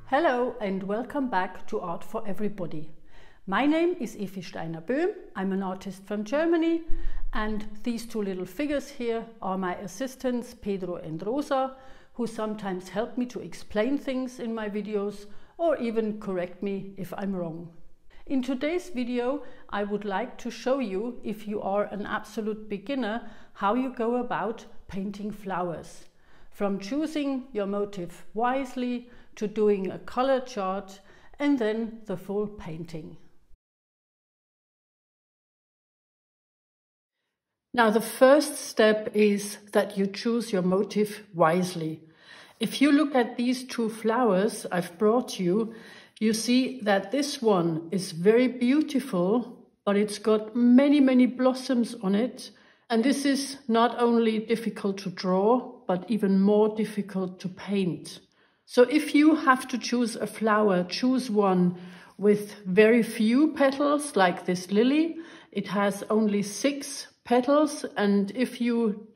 Hello and welcome back to Art for Everybody. My name is Evi Steiner-Böhm. I'm an artist from Germany, and these two little figures here are my assistants Pedro and Rosa, who sometimes help me to explain things in my videos or even correct me if I'm wrong. In today's video, I would like to show you, if you are an absolute beginner, how you go about painting flowers. From choosing your motif wisely to doing a color chart and then the full painting. Now the first step is that you choose your motif wisely. If you look at these two flowers I've brought you, you see that this one is very beautiful, but it's got many blossoms on it. And this is not only difficult to draw, but even more difficult to paint. So if you have to choose a flower, choose one with very few petals, like this lily. It has only 6 petals, and if you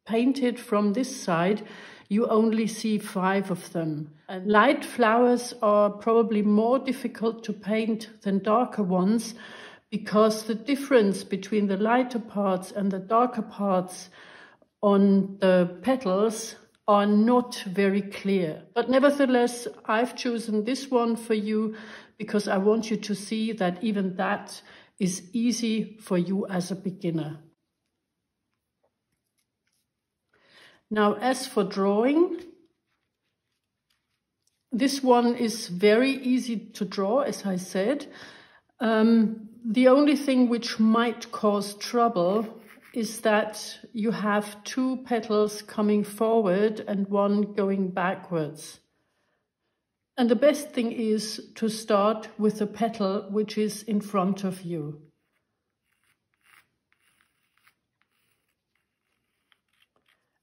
paint it from this side, you only see 5 of them. And light flowers are probably more difficult to paint than darker ones, because the difference between the lighter parts and the darker parts on the petals are not very clear. But nevertheless, I've chosen this one for you because I want you to see that even that is easy for you as a beginner. Now, as for drawing, this one is very easy to draw, as I said. The only thing which might cause trouble is that you have 2 petals coming forward and 1 going backwards. And the best thing is to start with the petal which is in front of you.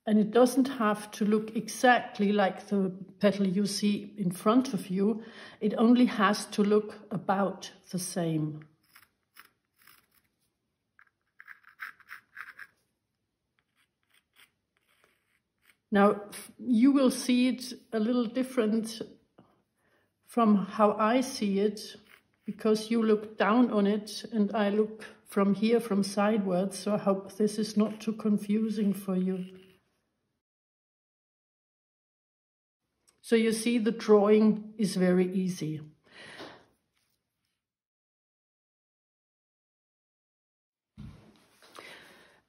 And it doesn't have to look exactly like the petal you see in front of you. It only has to look about the same. Now, you will see it a little different from how I see it, because you look down on it and I look from here, from sidewards, so I hope this is not too confusing for you. So you see, the drawing is very easy.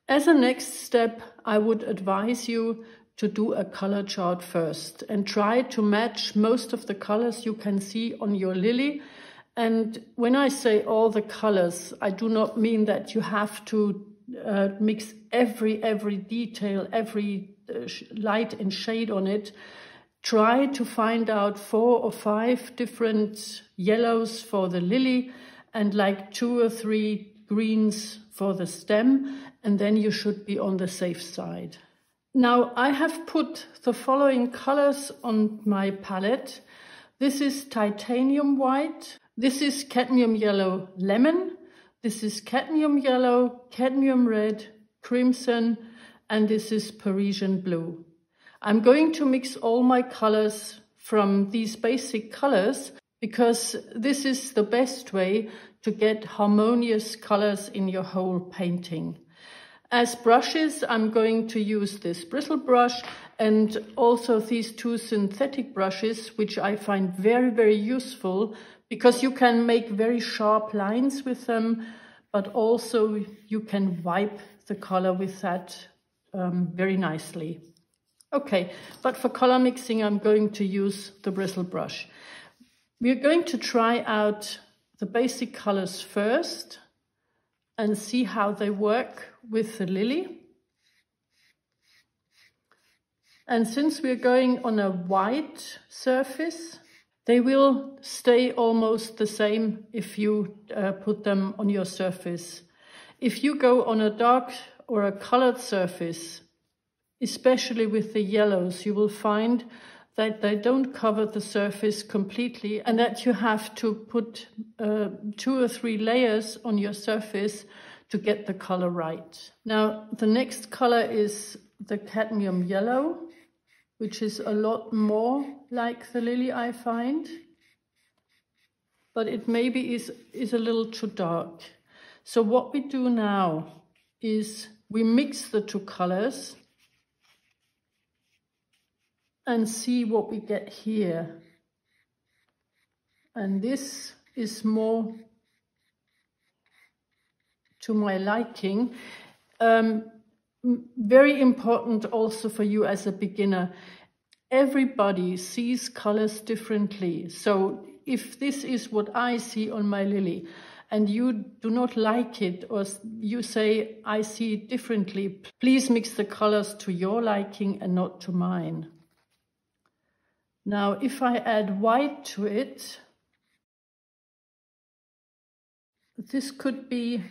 As a next step, I would advise you to do a color chart first and try to match most of the colors you can see on your lily. And when I say all the colors, I do not mean that you have to mix every detail, every light and shade on it. Try to find out 4 or 5 different yellows for the lily and like 2 or 3 greens for the stem, and then you should be on the safe side. Now, I have put the following colors on my palette. This is titanium white, this is cadmium yellow lemon, this is cadmium yellow, cadmium red, crimson, and this is Parisian blue. I'm going to mix all my colors from these basic colors because this is the best way to get harmonious colors in your whole painting. As brushes, I'm going to use this bristle brush and also these 2 synthetic brushes, which I find very useful because you can make very sharp lines with them, but also you can wipe the color with that very nicely. Okay, but for color mixing, I'm going to use the bristle brush. We're going to try out the basic colors first and see how they work with the lily. And since we're going on a white surface, they will stay almost the same if you put them on your surface. If you go on a dark or a colored surface, especially with the yellows, you will find that they don't cover the surface completely and that you have to put 2 or 3 layers on your surface to get the color right. Now, the next color is the cadmium yellow. which is a lot more like the lily, I find. But it maybe is a little too dark. So what we do now is we mix the two colors and see what we get here. And this is more to my liking. Very important also for you as a beginner. Everybody sees colors differently. So if this is what I see on my lily and you do not like it, or you say, I see it differently, please mix the colors to your liking and not to mine. Now, if I add white to it, this could be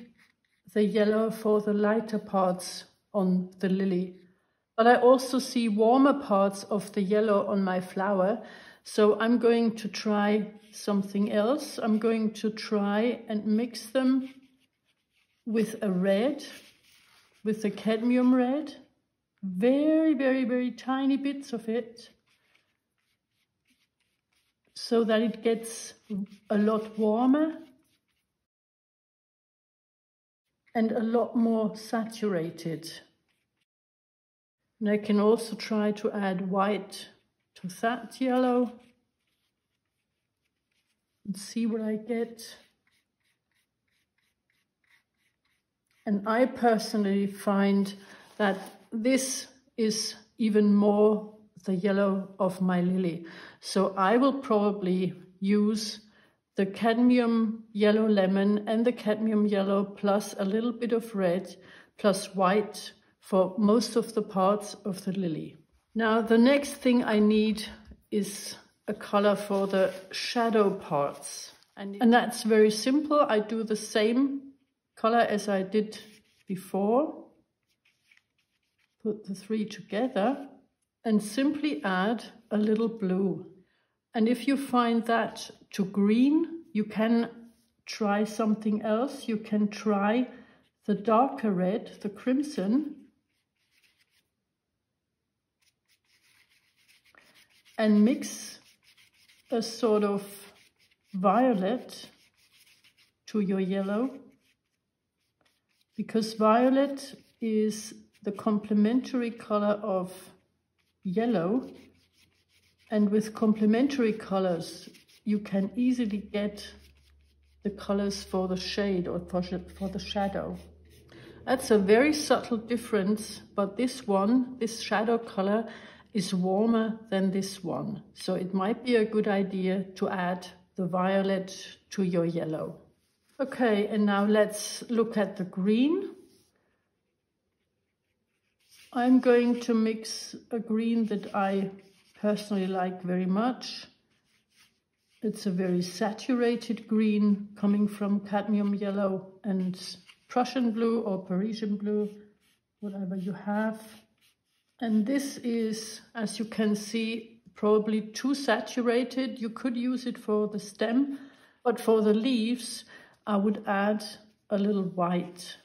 the yellow for the lighter parts on the lily. But I also see warmer parts of the yellow on my flower. So I'm going to try something else. I'm going to try and mix them with a red, with a cadmium red. Very, very, very tiny bits of it, so that it gets a lot warmer and a lot more saturated. And I can also try to add white to that yellow and see what I get. And I personally find that this is even more the yellow of my lily. So I will probably use the cadmium yellow lemon and the cadmium yellow plus a little bit of red plus white for most of the parts of the lily. Now the next thing I need is a color for the shadow parts. And that's very simple. I do the same color as I did before. Put the three together and simply add a little blue. And if you find that too green, you can try something else. You can try the darker red, the crimson, and mix a sort of violet to your yellow, because violet is the complementary color of yellow, and with complementary colors you can easily get the colors for the shade or for the shadow. That's a very subtle difference, but this shadow color is warmer than this one. So it might be a good idea to add the violet to your yellow. Okay, and now let's look at the green. I'm going to mix a green that I personally like very much. It's a very saturated green coming from cadmium yellow and Prussian blue or Parisian blue, whatever you have. And this is, as you can see, probably too saturated. You could use it for the stem, but for the leaves, I would add a little white.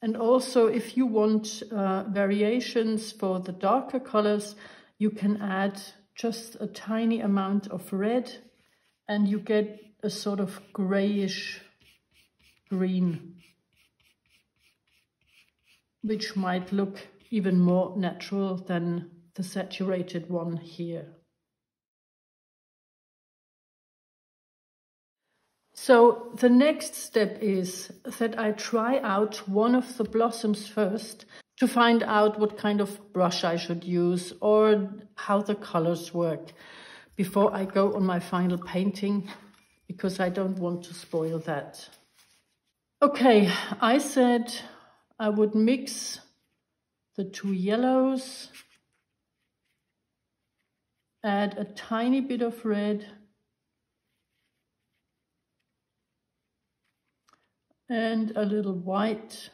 And also, if you want variations for the darker colors, you can add just a tiny amount of red, and you get a sort of grayish green, which might look even more natural than the saturated one here. So the next step is that I try out one of the blossoms first to find out what kind of brush I should use or how the colors work before I go on my final painting, because I don't want to spoil that. Okay, I said I would mix the two yellows, add a tiny bit of red, and a little white.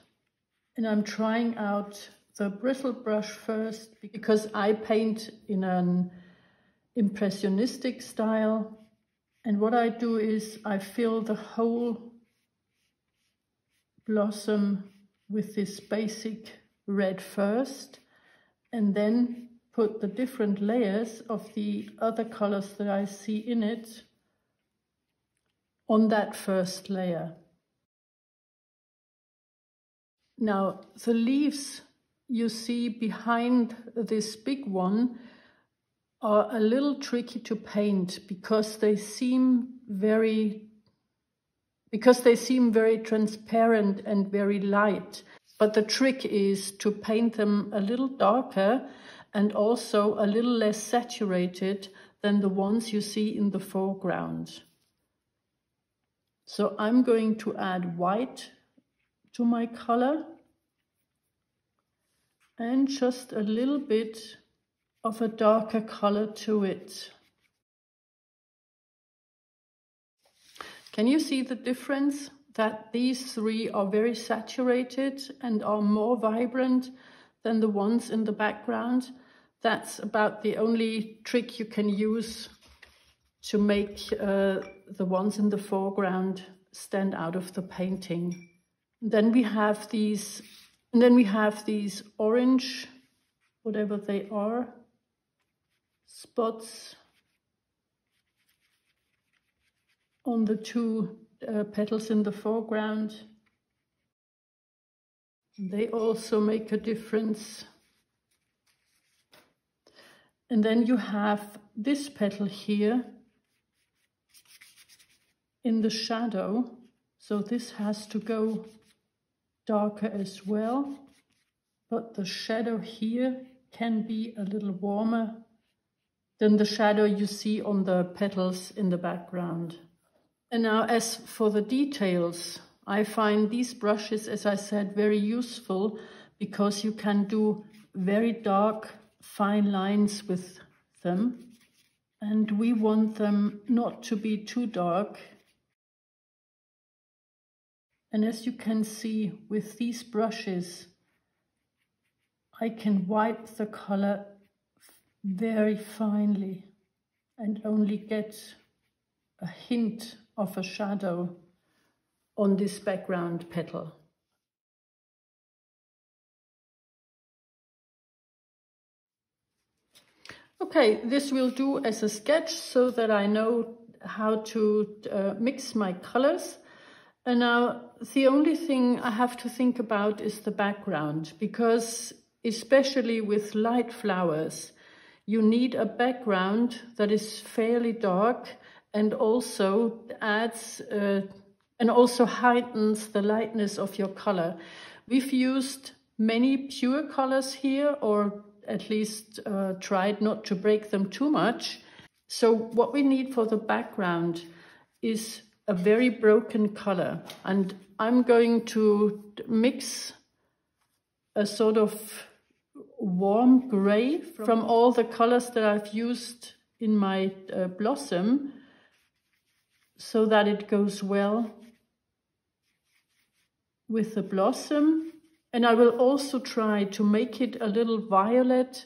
And I'm trying out the bristle brush first because I paint in an impressionistic style. And what I do is I fill the whole blossom with this basic red first, and then put the different layers of the other colors that I see in it on that first layer. Now, the leaves you see behind this big one are a little tricky to paint because they seem very transparent and very light. But the trick is to paint them a little darker and also a little less saturated than the ones you see in the foreground. So I'm going to add white to my color and just a little bit of a darker color to it. Can you see the difference? That these three are very saturated and are more vibrant than the ones in the background. That's about the only trick you can use to make the ones in the foreground stand out of the painting. Then we have these orange, whatever they are, spots on the two petals in the foreground. They also make a difference. And then you have this petal here in the shadow. So this has to go darker as well. But the shadow here can be a little warmer than the shadow you see on the petals in the background. And now as for the details, I find these brushes, as I said, very useful because you can do very dark, fine lines with them. And we want them not to be too dark. And as you can see with these brushes, I can wipe the color very finely and only get a hint of a shadow on this background petal. Okay, this will do as a sketch so that I know how to mix my colors. And now the only thing I have to think about is the background, because especially with light flowers, you need a background that is fairly dark and also adds and also heightens the lightness of your color. We've used many pure colors here, or at least tried not to break them too much. So what we need for the background is a very broken color. And I'm going to mix a sort of warm gray from all the colors that I've used in my blossom, so that it goes well with the blossom. And I will also try to make it a little violet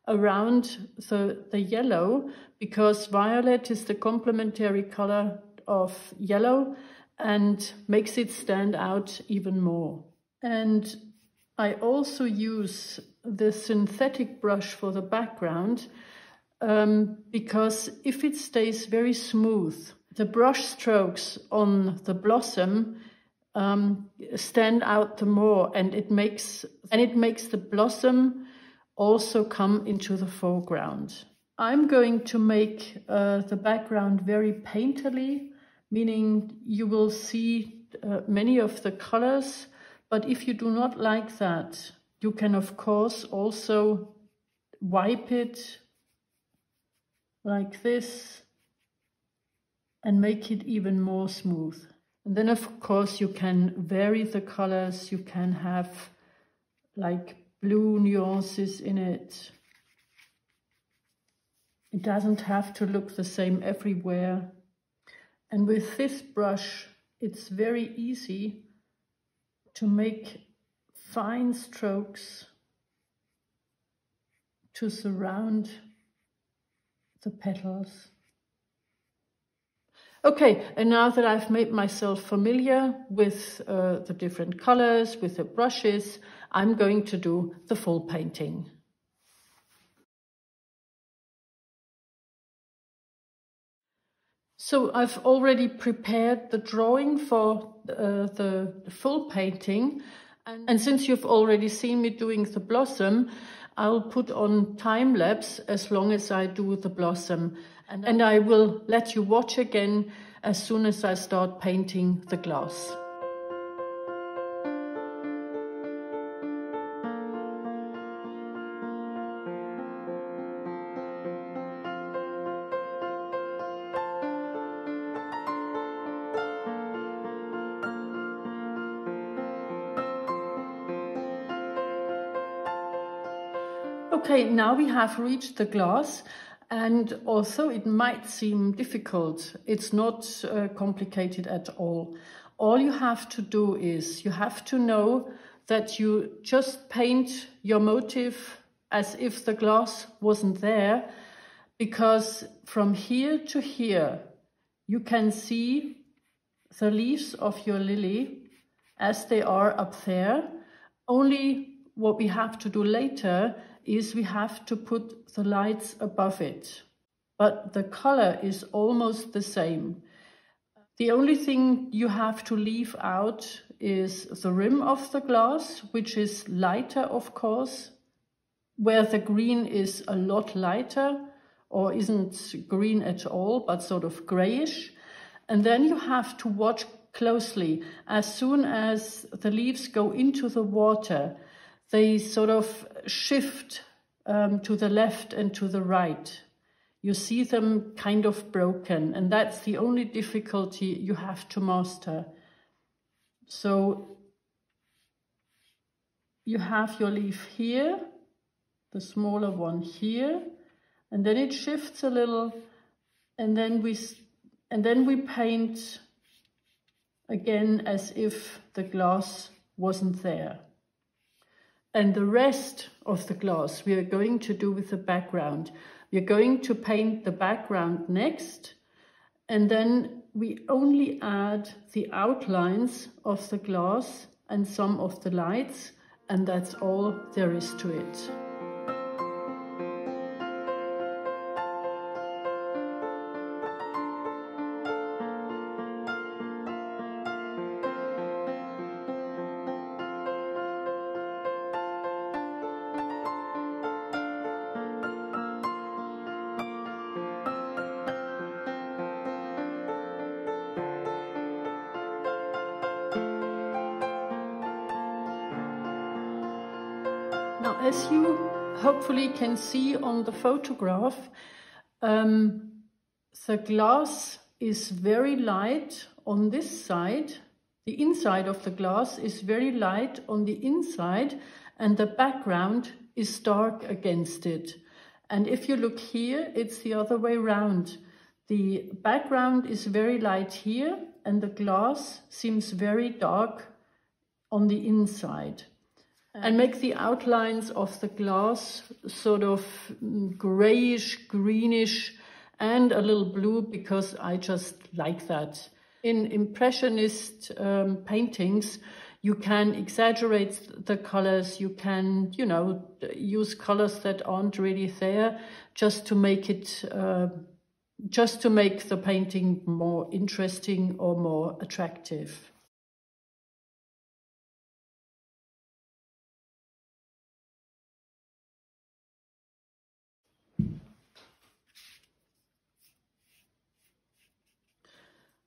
around the yellow, because violet is the complementary color of yellow and makes it stand out even more. And I also use the synthetic brush for the background because if it stays very smooth, the brush strokes on the blossom stand out the more, and it makes the blossom also come into the foreground. I'm going to make the background very painterly, meaning you will see many of the colors, but if you do not like that, you can of course also wipe it like this and make it even more smooth. And then of course you can vary the colors. You can have like blue nuances in it. It doesn't have to look the same everywhere. And with this brush, it's very easy to make fine strokes to surround the petals. Okay, and now that I've made myself familiar with the different colors, with the brushes, I'm going to do the full painting. So I've already prepared the drawing for the full painting. And since you've already seen me doing the blossom, I'll put on time lapse as long as I do the blossom. And I will let you watch again as soon as I start painting the glass. Okay, now we have reached the glass, and although it might seem difficult, it's not complicated at all. All you have to do is you have to know that you just paint your motif as if the glass wasn't there, because from here to here you can see the leaves of your lily as they are up there. Only what we have to do later is we have to put the lights above it. But the color is almost the same. The only thing you have to leave out is the rim of the glass, which is lighter, of course, where the green is a lot lighter, or isn't green at all, but sort of grayish. And then you have to watch closely. As soon as the leaves go into the water, they sort of shift to the left and to the right. You see them kind of broken, and that's the only difficulty you have to master. So you have your leaf here, the smaller one here, and then it shifts a little, and then we paint again as if the glass wasn't there. And the rest of the glass we are going to do with the background. We are going to paint the background next, and then we only add the outlines of the glass and some of the lights, and that's all there is to it. Now, as you hopefully can see on the photograph, the glass is very light on this side. The inside of the glass is very light on the inside, and the background is dark against it. And if you look here, it's the other way around. The background is very light here, and the glass seems very dark on the inside. And make the outlines of the glass sort of grayish, greenish, and a little blue, because I just like that. In Impressionist paintings, you can exaggerate the colors, you can, use colors that aren't really there, just to make it, just to make the painting more interesting or more attractive.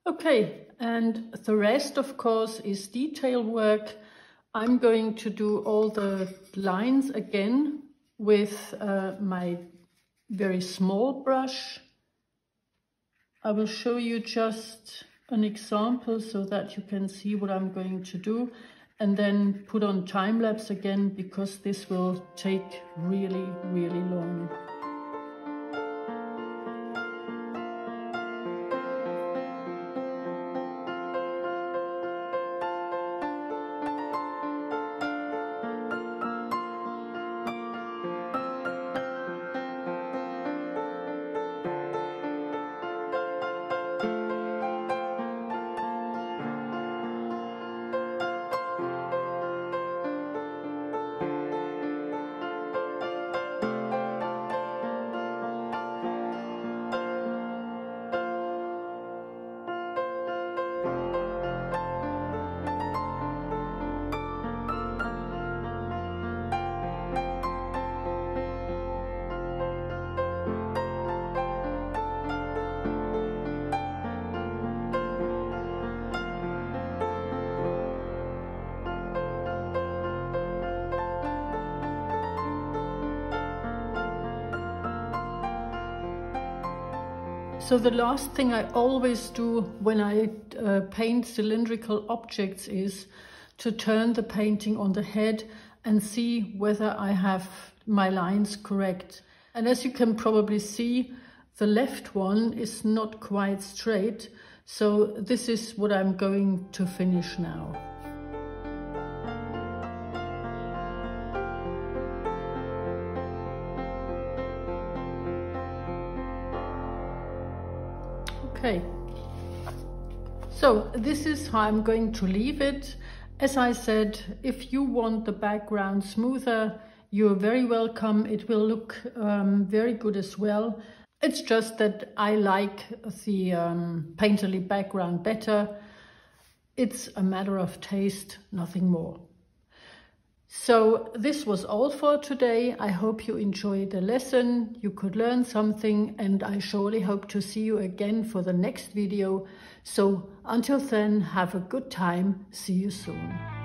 Okay, and the rest, of course, is detail work. I'm going to do all the lines again with my very small brush. I will show you just an example so that you can see what I'm going to do, and then put on time lapse again, because this will take really, really long. So the last thing I always do when I paint cylindrical objects is to turn the painting on the head and see whether I have my lines correct. And as you can probably see, the left one is not quite straight. So this is what I'm going to finish now. Okay, so this is how I'm going to leave it. As I said, if you want the background smoother, you're very welcome. It will look very good as well. It's just that I like the painterly background better. It's a matter of taste, nothing more. So this was all for today. I hope you enjoyed the lesson, you could learn something, and I surely hope to see you again for the next video. So until then, have a good time. See you soon.